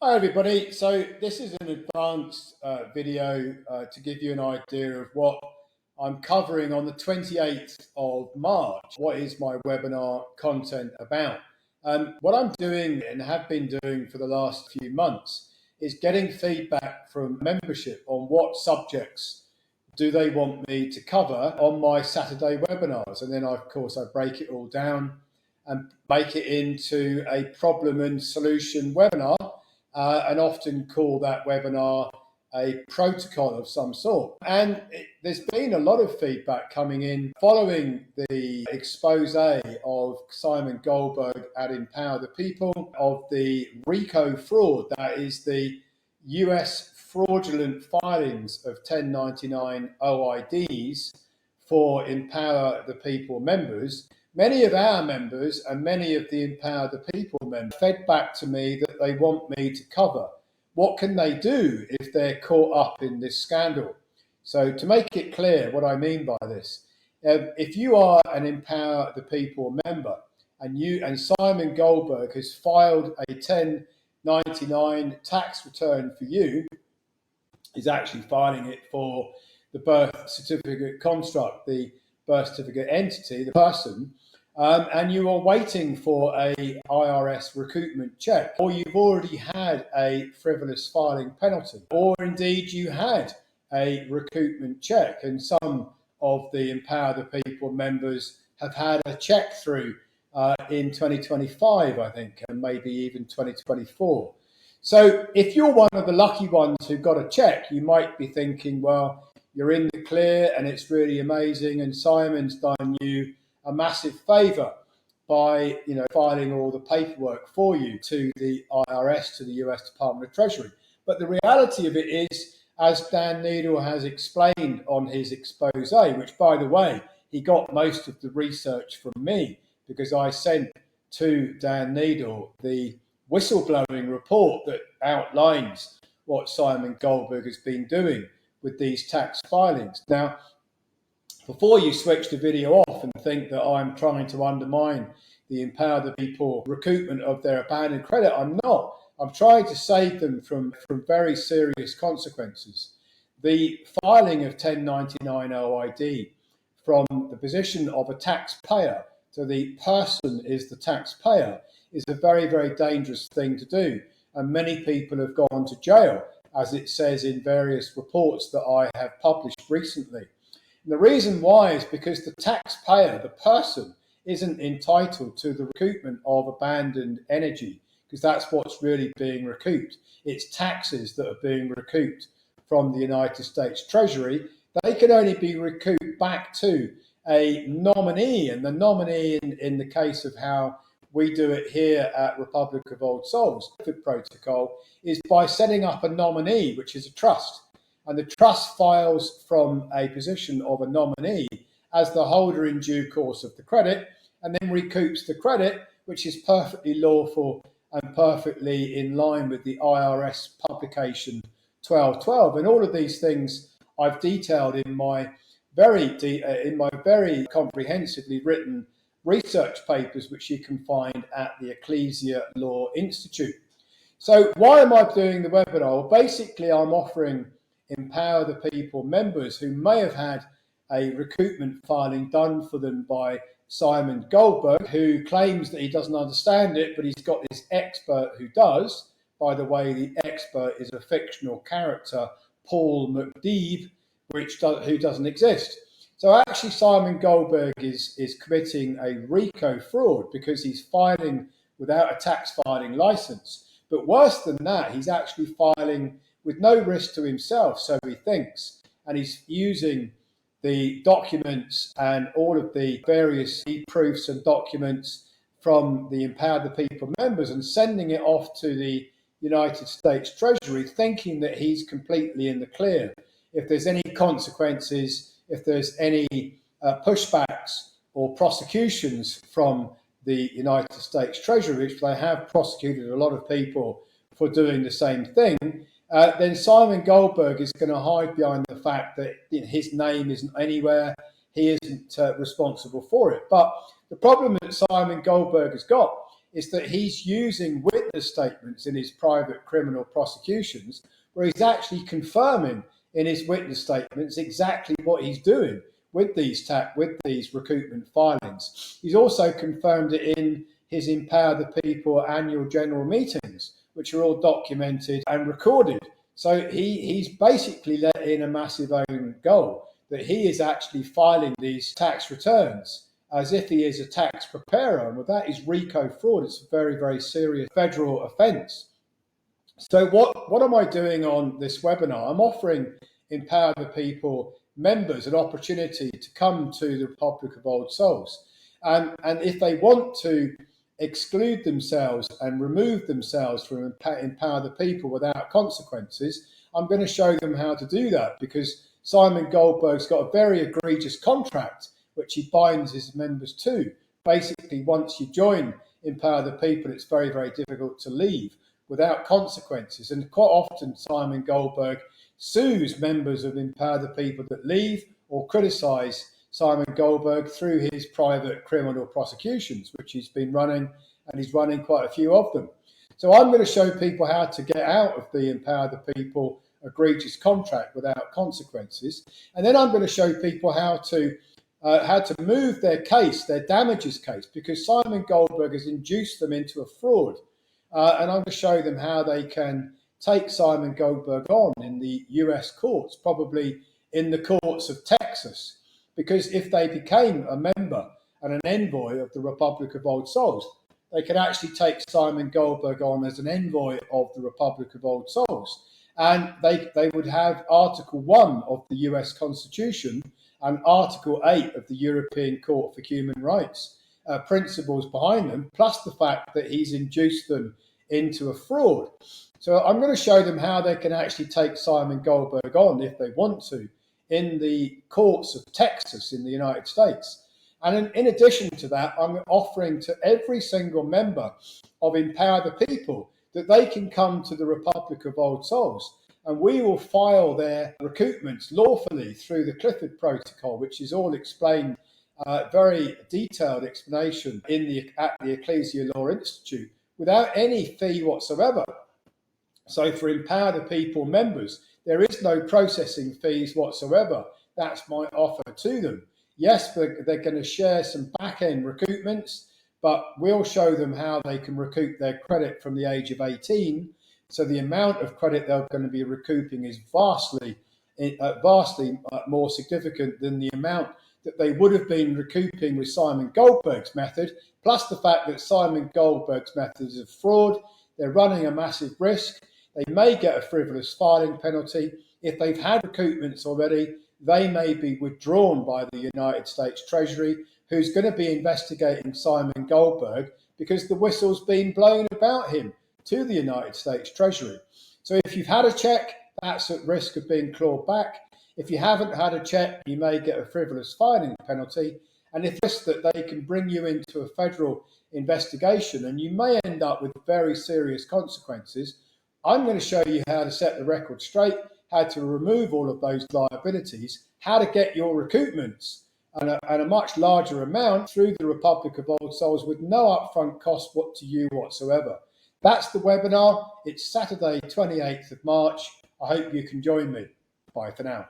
Hi everybody, so this is an advanced video to give you an idea of what I'm covering on the 28th of March. What is my webinar content about? What I'm doing and have been doing for the last few months is getting feedback from membership on what subjects do they want me to cover on my Saturday webinars, and then of course I break it all down and make it into a problem and solution webinar. And often call that webinar a protocol of some sort. And there's been a lot of feedback coming in following the expose of Simon Goldberg at Empower the People of the Rico fraud, that is the US fraudulent filings of 1099 OIDs for Empower the People members. Many of our members and many of the Empower the People members fed back to me that they want me to cover. What can they do if they're caught up in this scandal? So to make it clear what I mean by this, if you are an Empower the People member and Simon Goldberg has filed a 1099 tax return for you, he's actually filing it for the birth certificate construct, the birth certificate entity, the person, and you are waiting for a IRS recoupment check, or you've already had a frivolous filing penalty, or indeed you had a recoupment check, and some of the Empower the People members have had a check through in 2025, I think, and maybe even 2024. So if you're one of the lucky ones who got a check, you might be thinking, well, you're in the clear and it's really amazing, and Simon's done you a massive favour by filing all the paperwork for you to the IRS, to the US Department of Treasury. But the reality of it is, as Dan Needle has explained on his expose, which by the way, he got most of the research from me because I sent to Dan Needle the whistleblowing report that outlines what Simon Goldberg has been doing with these tax filings. Now, before you switch the video off and think that I'm trying to undermine the Empower the People recoupment of their abandoned credit, I'm not. I'm trying to save them from very serious consequences. The filing of 1099 OID from the position of a taxpayer to the person is the taxpayer is a very, very dangerous thing to do. And many people have gone to jail, as it says in various reports that I have published recently. And the reason why is because the taxpayer, the person, isn't entitled to the recoupment of abandoned energy, because that's what's really being recouped. It's taxes that are being recouped from the United States Treasury. They can only be recouped back to a nominee, and the nominee in the case of how we do it here at Republic of Old Souls, the protocol, is by setting up a nominee, which is a trust. And the trust files from a position of a nominee as the holder in due course of the credit, and then recoups the credit, which is perfectly lawful and perfectly in line with the IRS publication 1212. And all of these things I've detailed in my very comprehensively written research papers, which you can find at the Ecclesia Law Institute. So why am I doing the webinar? Well, basically, I'm offering Empower the People members who may have had a recoupment filing done for them by Simon Goldberg, who claims that he doesn't understand it, but he's got this expert who does. By the way, the expert is a fictional character, Paul McDeeb, who doesn't exist. So actually, Simon Goldberg is committing a Rico fraud because he's filing without a tax filing license. But worse than that, he's actually filing with no risk to himself, so he thinks, and he's using the documents and all of the various e-proofs and documents from the Empower the People members and sending it off to the United States Treasury, thinking that he's completely in the clear. If there's any consequences, if there's any pushbacks or prosecutions from the United States Treasury, which they have prosecuted a lot of people for doing the same thing, then Simon Goldberg is going to hide behind the fact that his name isn't anywhere, he isn't responsible for it. But the problem that Simon Goldberg has got is that he's using witness statements in his private criminal prosecutions, where he's actually confirming in his witness statements exactly what he's doing with these recoupment filings. He's also confirmed it in his Empower the People annual general meetings, which are all documented and recorded. So he's basically let in a massive own goal, that he is actually filing these tax returns as if he is a tax preparer. Well, that is Rico fraud. It's a very, very serious federal offence. So what am I doing on this webinar? I'm offering Empower the People members an opportunity to come to the Republic of Old Souls. And if they want to exclude themselves and remove themselves from Empower the People without consequences, I'm going to show them how to do that, because Simon Goldberg's got a very egregious contract which he binds his members to. Basically, once you join Empower the People, it's very, very difficult to leave without consequences. And quite often Simon Goldberg sues members of Empower the People that leave or criticise Simon Goldberg through his private criminal prosecutions, which he's been running, and he's running quite a few of them. So I'm going to show people how to get out of the Empower the People egregious contract without consequences. And then I'm going to show people how to move their case, their damages case, because Simon Goldberg has induced them into a fraud. And I'm going to show them how they can take Simon Goldberg on in the US courts, probably in the courts of Texas. Because if they became a member and an envoy of the Republic of Old Souls, they could actually take Simon Goldberg on as an envoy of the Republic of Old Souls. And they would have Article 1 of the US Constitution and Article 8 of the European Court for Human Rights principles behind them, plus the fact that he's induced them into a fraud. So I'm going to show them how they can actually take Simon Goldberg on, if they want to, in the courts of Texas in the United States. And in addition to that, I'm offering to every single member of Empower the People that they can come to the Republic of Old Souls, and we will file their recoupments lawfully through the Clifford protocol, which is all explained, very detailed explanation at the Ecclesia Law Institute, without any fee whatsoever. So for Empower the People members, there is no processing fees whatsoever. That's my offer to them. Yes, they're going to share some back-end recoupments, but we'll show them how they can recoup their credit from the age of 18. So the amount of credit they're going to be recouping is vastly more significant than the amount that they would have been recouping with Simon Goldberg's method, plus the fact that Simon Goldberg's method is a fraud. They're running a massive risk. They may get a frivolous filing penalty. If they've had recoupments already, they may be withdrawn by the United States Treasury, who's going to be investigating Simon Goldberg because the whistle's been blown about him to the United States Treasury. So if you've had a check, that's at risk of being clawed back. If you haven't had a check, you may get a frivolous filing penalty. And if it's that they can bring you into a federal investigation, and you may end up with very serious consequences. I'm going to show you how to set the record straight, how to remove all of those liabilities, how to get your recoupments and a much larger amount through the Republic of Old Souls with no upfront cost to you whatsoever. That's the webinar. It's Saturday, 28th of March. I hope you can join me. Bye for now.